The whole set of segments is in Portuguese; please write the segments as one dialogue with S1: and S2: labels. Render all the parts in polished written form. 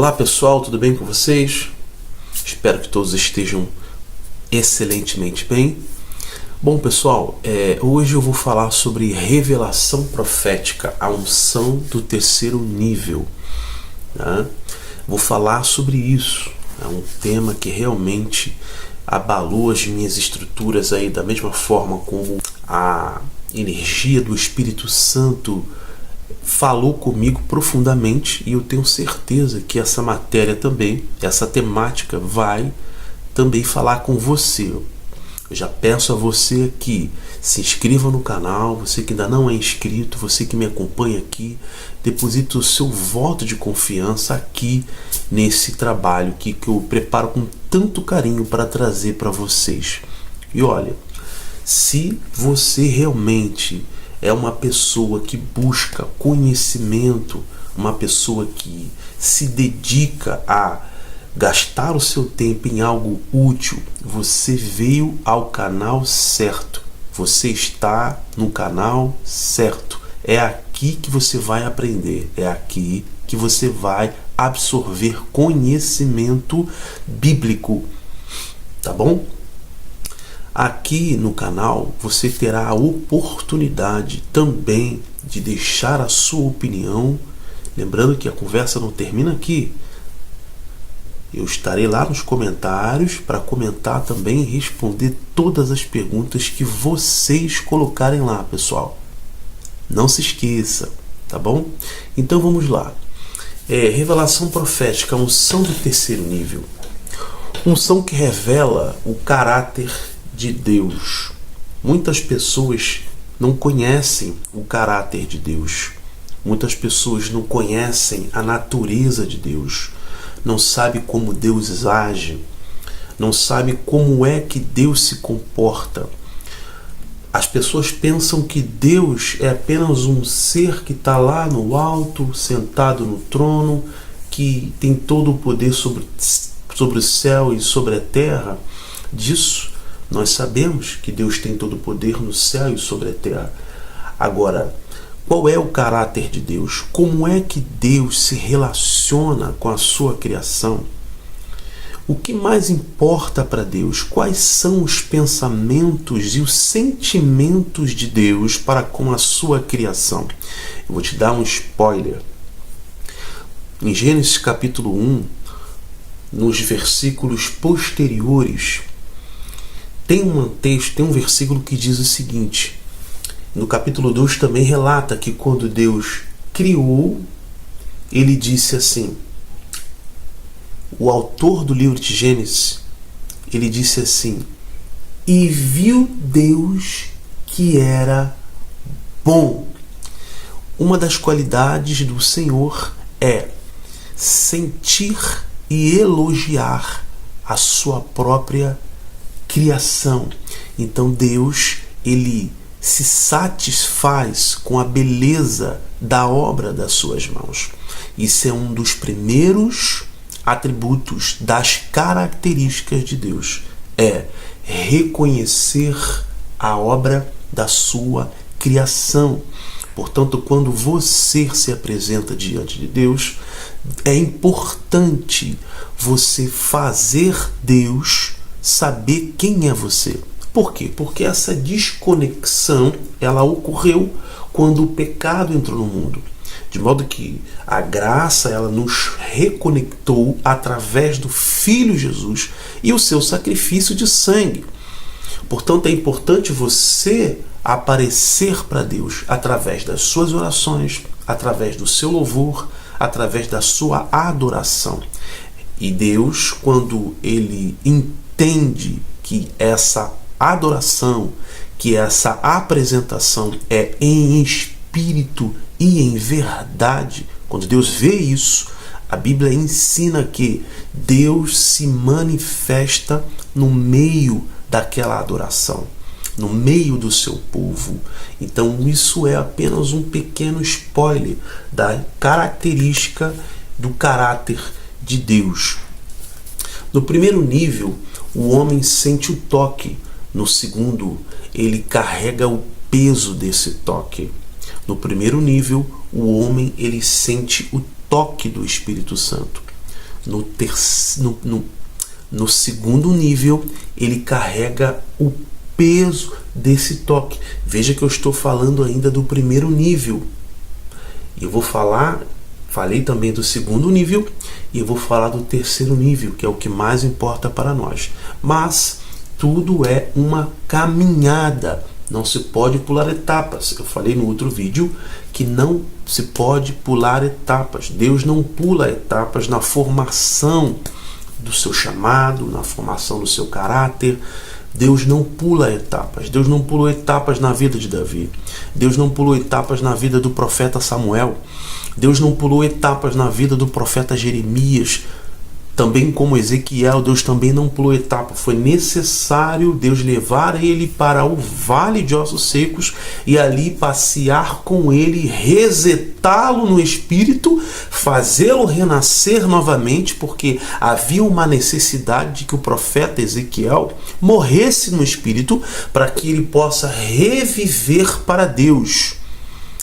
S1: Olá pessoal, tudo bem com vocês? Espero que todos estejam excelentemente bem. Bom pessoal, hoje eu vou falar sobre revelação profética, a unção do terceiro nível, né? Vou falar sobre isso, é um tema que realmente abalou as minhas estruturas aí, da mesma forma como a energia do Espírito Santo falou comigo profundamente, e eu tenho certeza que essa matéria também, essa temática vai também falar com você. Eu já peço a você que se inscreva no canal, você que ainda não é inscrito, você que me acompanha aqui, deposite o seu voto de confiança aqui nesse trabalho que eu preparo com tanto carinho para trazer para vocês. E olha, se você realmente é uma pessoa que busca conhecimento, uma pessoa que se dedica a gastar o seu tempo em algo útil, você veio ao canal certo. Você está no canal certo. É aqui que você vai aprender. É aqui que você vai absorver conhecimento bíblico. Tá bom? Aqui no canal você terá a oportunidade também de deixar a sua opinião. Lembrando que a conversa não termina aqui. Eu estarei lá nos comentários para comentar também e responder todas as perguntas que vocês colocarem lá, pessoal. Não se esqueça, tá bom? Então vamos lá. Revelação profética, unção do terceiro nível. Unção que revela o caráter de Deus. Muitas pessoas não conhecem o caráter de Deus. Muitas pessoas não conhecem a natureza de Deus. Não sabe como Deus age, não sabe como é que Deus se comporta. As pessoas pensam que Deus é apenas um ser que está lá no alto, sentado no trono, que tem todo o poder sobre o céu e sobre a terra. Disso nós sabemos que Deus tem todo o poder no céu e sobre a terra. Agora, qual é o caráter de Deus? Como é que Deus se relaciona com a sua criação? O que mais importa para Deus? Quais são os pensamentos e os sentimentos de Deus para com a sua criação? Eu vou te dar um spoiler. Em Gênesis capítulo 1, nos versículos posteriores, tem um versículo que diz o seguinte. No capítulo 2 também relata que quando Deus criou, ele disse assim, o autor do livro de Gênesis, ele disse assim, e viu Deus que era bom. Uma das qualidades do Senhor é sentir e elogiar a sua própria criação. Então Deus, ele se satisfaz com a beleza da obra das suas mãos. Isso é um dos primeiros atributos, das características de Deus. É reconhecer a obra da sua criação. Portanto, quando você se apresenta diante de Deus, é importante você fazer Deus saber quem é você. Por quê? Porque essa desconexão, ela ocorreu quando o pecado entrou no mundo. De modo que a graça, ela nos reconectou através do Filho Jesus e o seu sacrifício de sangue. Portanto, é importante você aparecer para Deus através das suas orações, através do seu louvor, através da sua adoração. E Deus, quando ele entende que essa adoração, que essa apresentação é em espírito e em verdade, quando Deus vê isso, a Bíblia ensina que Deus se manifesta no meio daquela adoração, no meio do seu povo. Então isso é apenas um pequeno spoiler da característica do caráter de Deus. No primeiro nível, o homem sente o toque. No segundo, ele carrega o peso desse toque. No primeiro nível, o homem ele sente o toque do Espírito Santo. No segundo nível, ele carrega o peso desse toque. Veja que eu estou falando ainda do primeiro nível. E eu falei também do segundo nível, e eu vou falar do terceiro nível, que é o que mais importa para nós. Mas tudo é uma caminhada. Não se pode pular etapas. Eu falei no outro vídeo que não se pode pular etapas. Deus não pula etapas na formação do seu chamado, na formação do seu caráter. Deus não pula etapas. Deus não pulou etapas na vida de Davi. Deus não pulou etapas na vida do profeta Samuel. Deus não pulou etapas na vida do profeta Jeremias. Também como Ezequiel, Deus também não pulou etapa. Foi necessário Deus levar ele para o vale de ossos secos e ali passear com ele, resetá-lo no espírito, fazê-lo renascer novamente, porque havia uma necessidade de que o profeta Ezequiel morresse no espírito para que ele possa reviver para Deus.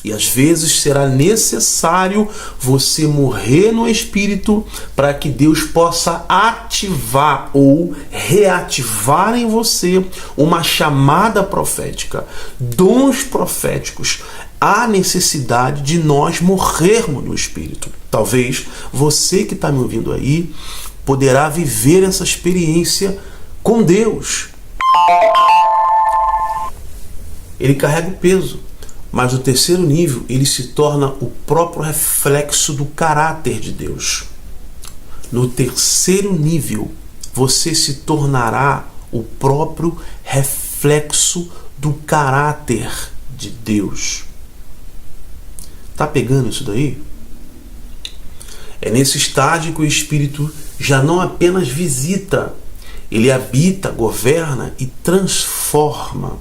S1: E às vezes será necessário você morrer no espírito para que Deus possa ativar ou reativar em você uma chamada profética, dons proféticos. Há necessidade de nós morrermos no espírito. Talvez você que está me ouvindo aí poderá viver essa experiência com Deus. Ele carrega o peso. Mas o terceiro nível, ele se torna o próprio reflexo do caráter de Deus. No terceiro nível, você se tornará o próprio reflexo do caráter de Deus. Tá pegando isso daí? É nesse estágio que o Espírito já não apenas visita, ele habita, governa e transforma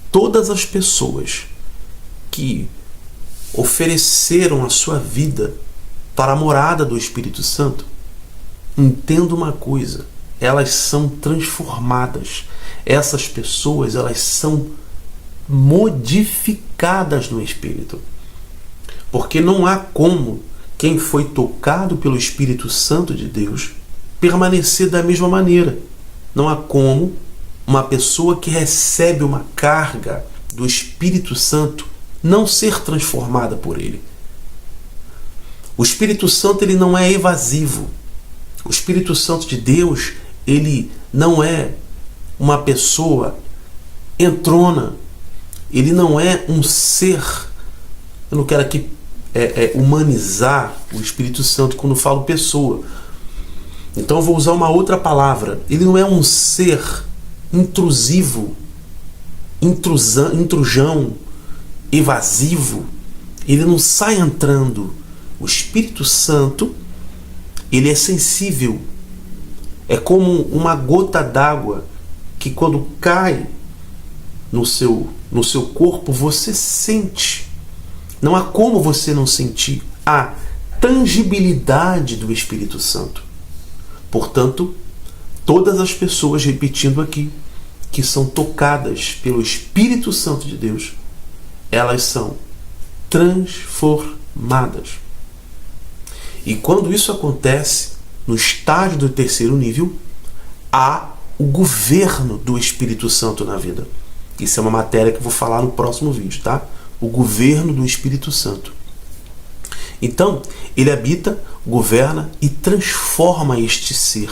S1: todas as pessoas que ofereceram a sua vida para a morada do Espírito Santo. Entenda uma coisa, elas são transformadas. Essas pessoas, elas são modificadas no Espírito. Porque não há como quem foi tocado pelo Espírito Santo de Deus permanecer da mesma maneira. Não há como uma pessoa que recebe uma carga do Espírito Santo não ser transformada por ele. O Espírito Santo, ele não é evasivo. O Espírito Santo de Deus, ele não é uma pessoa entrona. Ele não é um ser. Eu não quero aqui humanizar o Espírito Santo quando eu falo pessoa. Então eu vou usar uma outra palavra. Ele não é um ser intrusivo, intrujão, evasivo. Ele não sai entrando. O Espírito Santo, ele é sensível. É como uma gota d'água que quando cai no seu corpo, você sente. Não há como você não sentir a tangibilidade do Espírito Santo. Portanto, todas as pessoas, repetindo aqui, que são tocadas pelo Espírito Santo de Deus, elas são transformadas. E quando isso acontece, no estágio do terceiro nível, há o governo do Espírito Santo na vida. Isso é uma matéria que eu vou falar no próximo vídeo, tá? O governo do Espírito Santo. Então, ele habita, governa e transforma este ser.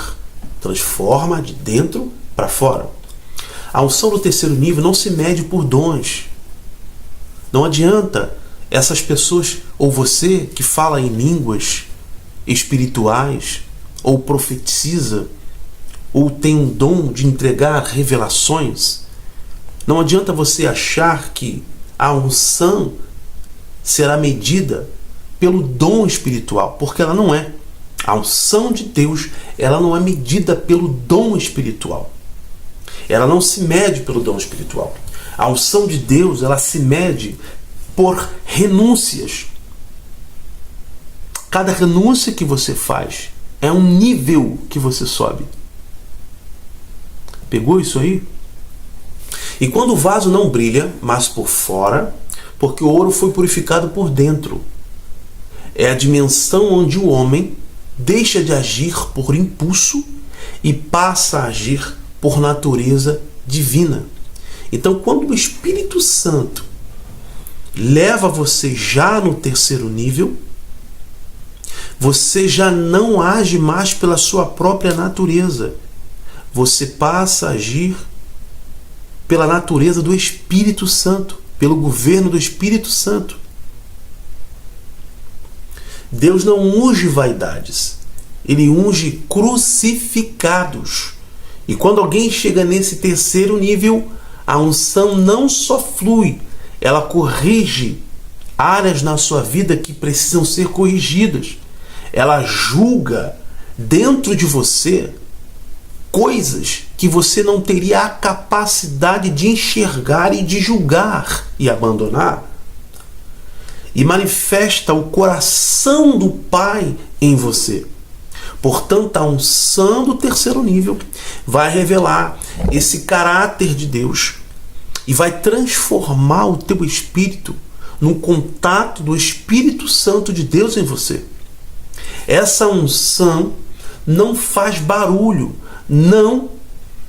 S1: Transforma de dentro para fora. A unção do terceiro nível não se mede por dons. Não adianta essas pessoas, ou você que fala em línguas espirituais, ou profetiza, ou tem um dom de entregar revelações. Não adianta você achar que a unção será medida pelo dom espiritual, porque ela não é. A unção de Deus, ela não é medida pelo dom espiritual. Ela não se mede pelo dom espiritual. A unção de Deus, ela se mede por renúncias. Cada renúncia que você faz é um nível que você sobe. Pegou isso aí? E quando o vaso não brilha, mas por fora, porque o ouro foi purificado por dentro. É a dimensão onde o homem deixa de agir por impulso e passa a agir por natureza divina. Então, quando o Espírito Santo leva você já no terceiro nível, você já não age mais pela sua própria natureza. Você passa a agir pela natureza do Espírito Santo, pelo governo do Espírito Santo. Deus não unge vaidades, Ele unge crucificados. E quando alguém chega nesse terceiro nível, a unção não só flui, ela corrige áreas na sua vida que precisam ser corrigidas. Ela julga dentro de você coisas que você não teria a capacidade de enxergar e de julgar e abandonar. E manifesta o coração do Pai em você. Portanto, a unção do terceiro nível vai revelar esse caráter de Deus e vai transformar o teu espírito no contato do Espírito Santo de Deus em você. Essa unção não faz barulho, não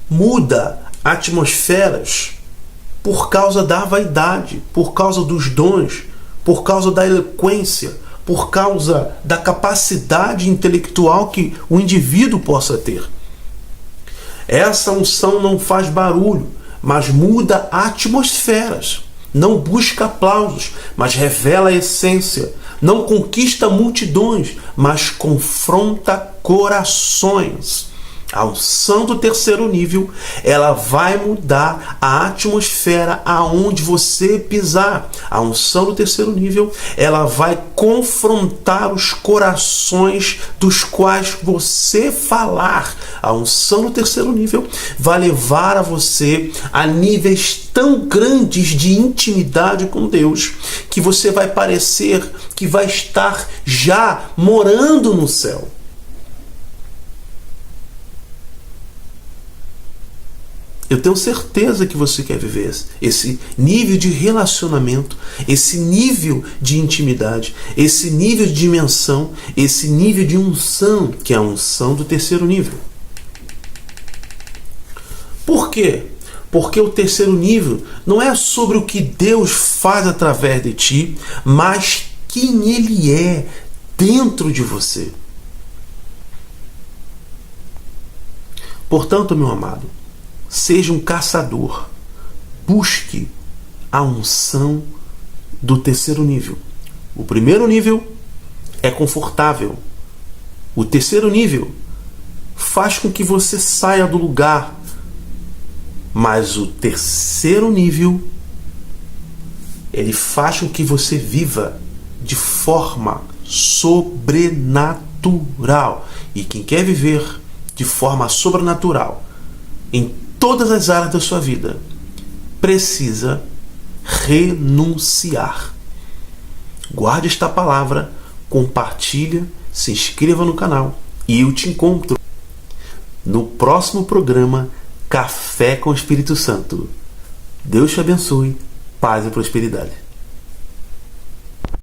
S1: muda atmosferas por causa da vaidade, por causa dos dons, por causa da eloquência, por causa da capacidade intelectual que o indivíduo possa ter. Essa unção não faz barulho, mas muda atmosferas. Não busca aplausos, mas revela a essência. Não conquista multidões, mas confronta corações. A unção do terceiro nível, ela vai mudar a atmosfera aonde você pisar. A unção do terceiro nível, ela vai confrontar os corações dos quais você falar. A unção do terceiro nível vai levar a você a níveis tão grandes de intimidade com Deus que você vai parecer que vai estar já morando no céu. Eu tenho certeza que você quer viver esse nível de relacionamento, esse nível de intimidade, esse nível de dimensão, esse nível de unção, que é a unção do terceiro nível. Por quê? Porque o terceiro nível não é sobre o que Deus faz através de ti, mas quem Ele é dentro de você. Portanto, meu amado, seja um caçador. Busque a unção do terceiro nível. O primeiro nível é confortável. O terceiro nível faz com que você saia do lugar. Mas o terceiro nível, ele faz com que você viva de forma sobrenatural. E quem quer viver de forma sobrenatural em todas as áreas da sua vida precisa renunciar. Guarde esta palavra, compartilha, se inscreva no canal e eu te encontro no próximo programa Café com o Espírito Santo. Deus te abençoe, paz e prosperidade.